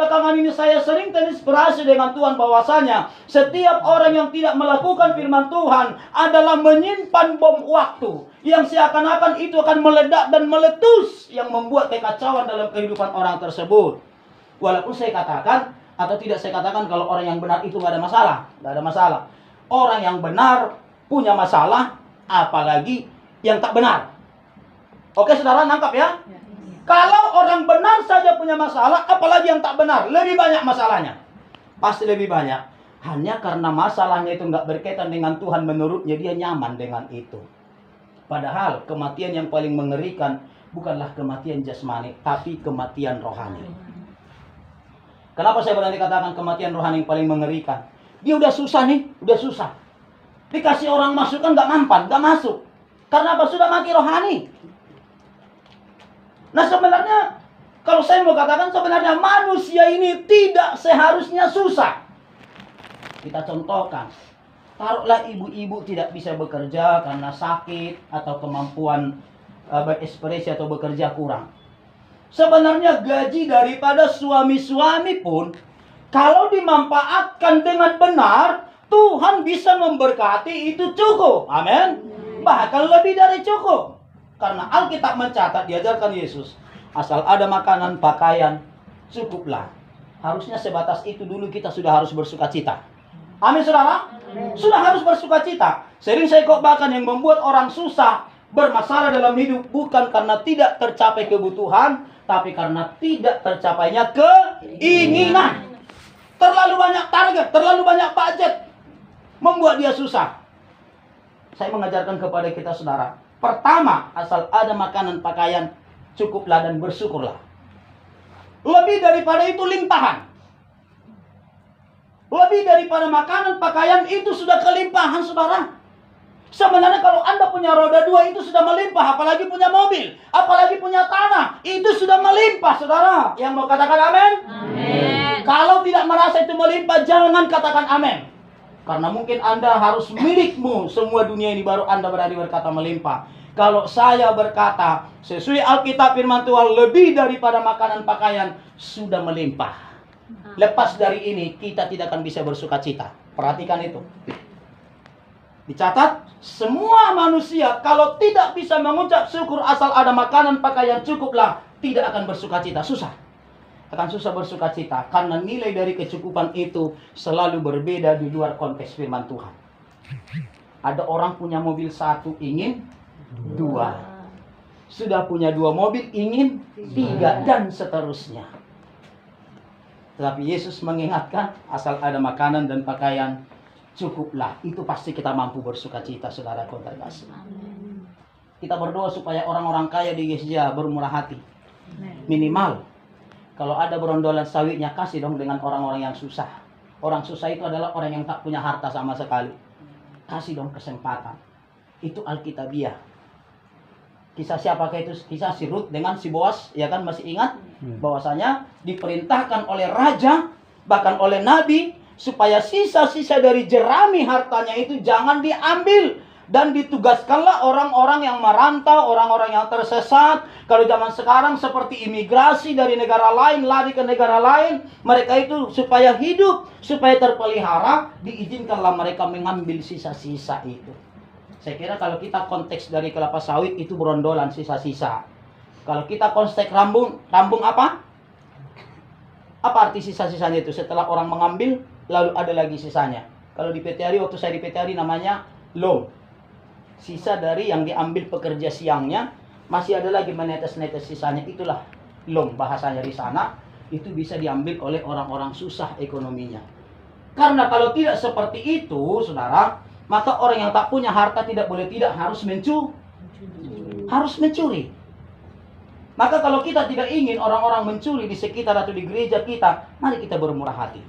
Belakangan ini saya sering terinspirasi dengan Tuhan bahwasanya setiap orang yang tidak melakukan firman Tuhan adalah menyimpan bom waktu yang seakan-akan itu akan meledak dan meletus yang membuat kekacauan dalam kehidupan orang tersebut. Walaupun saya katakan atau tidak saya katakan kalau orang yang benar itu nggak ada masalah, nggak ada masalah. Orang yang benar punya masalah, apalagi yang tak benar. Oke, saudara, nangkap ya? Kalau orang benar saja punya masalah, apalagi yang tak benar, lebih banyak masalahnya. Pasti lebih banyak. Hanya karena masalahnya itu nggak berkaitan dengan Tuhan, menurutnya dia nyaman dengan itu. Padahal kematian yang paling mengerikan bukanlah kematian jasmani, tapi kematian rohani. Kenapa saya berani katakan kematian rohani yang paling mengerikan? Dia udah susah nih, udah susah. Dikasih orang masuk kan nggak mampan, nggak masuk. Karena apa? Sudah mati rohani. Nah sebenarnya, kalau saya mau katakan sebenarnya manusia ini tidak seharusnya susah. Kita contohkan, taruhlah ibu-ibu tidak bisa bekerja karena sakit atau kemampuan berekspresi atau bekerja kurang. Sebenarnya gaji daripada suami-suami pun, kalau dimanfaatkan dengan benar, Tuhan bisa memberkati itu cukup. Amin. Bahkan lebih dari cukup. Karena Alkitab mencatat, diajarkan Yesus, asal ada makanan, pakaian, cukuplah. Harusnya sebatas itu dulu kita sudah harus bersuka cita. Amin, saudara? Sudah harus bersuka cita. Sering saya khotbahkan yang membuat orang susah, bermasalah dalam hidup, bukan karena tidak tercapai kebutuhan, tapi karena tidak tercapainya keinginan. Terlalu banyak target, terlalu banyak budget, membuat dia susah. Saya mengajarkan kepada kita, saudara, pertama, asal ada makanan, pakaian, cukuplah dan bersyukurlah. Lebih daripada itu limpahan. Lebih daripada makanan, pakaian, itu sudah kelimpahan, saudara. Sebenarnya kalau Anda punya roda 2 itu sudah melimpah, apalagi punya mobil, apalagi punya tanah, itu sudah melimpah, saudara. Yang mau katakan amin? Amin. Kalau tidak merasa itu melimpah, jangan katakan amin. Karena mungkin Anda harus milikmu semua dunia ini baru Anda berani berkata melimpah. Kalau saya berkata sesuai Alkitab firman Tuhan, lebih daripada makanan pakaian sudah melimpah. Lepas dari ini kita tidak akan bisa bersuka cita. Perhatikan itu. Dicatat, semua manusia kalau tidak bisa mengucap syukur asal ada makanan pakaian cukuplah, tidak akan bersuka cita. Susah. Akan susah bersuka cita karena nilai dari kecukupan itu selalu berbeda di luar konteks firman Tuhan. Ada orang punya mobil 1 ingin 2, sudah punya 2 mobil ingin 3 dan seterusnya. Tetapi Yesus mengingatkan asal ada makanan dan pakaian cukuplah, itu pasti kita mampu bersuka cita, saudara terkasih. Kita berdoa supaya orang-orang kaya di gereja bermurah hati. Minimal kalau ada berondolan sawitnya, kasih dong dengan orang-orang yang susah. Orang susah itu adalah orang yang tak punya harta sama sekali. Kasih dong kesempatan. Itu Alkitabiah. Kisah siapakah itu? Kisah si Rut dengan si Boas, ya kan, masih ingat? Bahwasanya diperintahkan oleh raja, bahkan oleh nabi, supaya sisa-sisa dari jerami hartanya itu jangan diambil. Dan ditugaskanlah orang-orang yang merantau, orang-orang yang tersesat. Kalau zaman sekarang seperti imigrasi dari negara lain, lari ke negara lain. Mereka itu supaya hidup, supaya terpelihara, diizinkanlah mereka mengambil sisa-sisa itu. Saya kira kalau kita konteks dari kelapa sawit itu berondolan sisa-sisa. Kalau kita konteks rambung apa? Apa arti sisa-sisanya itu? Setelah orang mengambil, lalu ada lagi sisanya. Kalau di PTRI, waktu saya di PTRI namanya loan. Sisa dari yang diambil pekerja siangnya, masih ada lagi menetes-netes sisanya, itulah loan bahasanya di sana. Itu bisa diambil oleh orang-orang susah ekonominya. Karena kalau tidak seperti itu, saudara, maka orang yang tak punya harta tidak boleh tidak harus mencuri. Maka kalau kita tidak ingin orang-orang mencuri di sekitar atau di gereja kita, mari kita bermurah hati.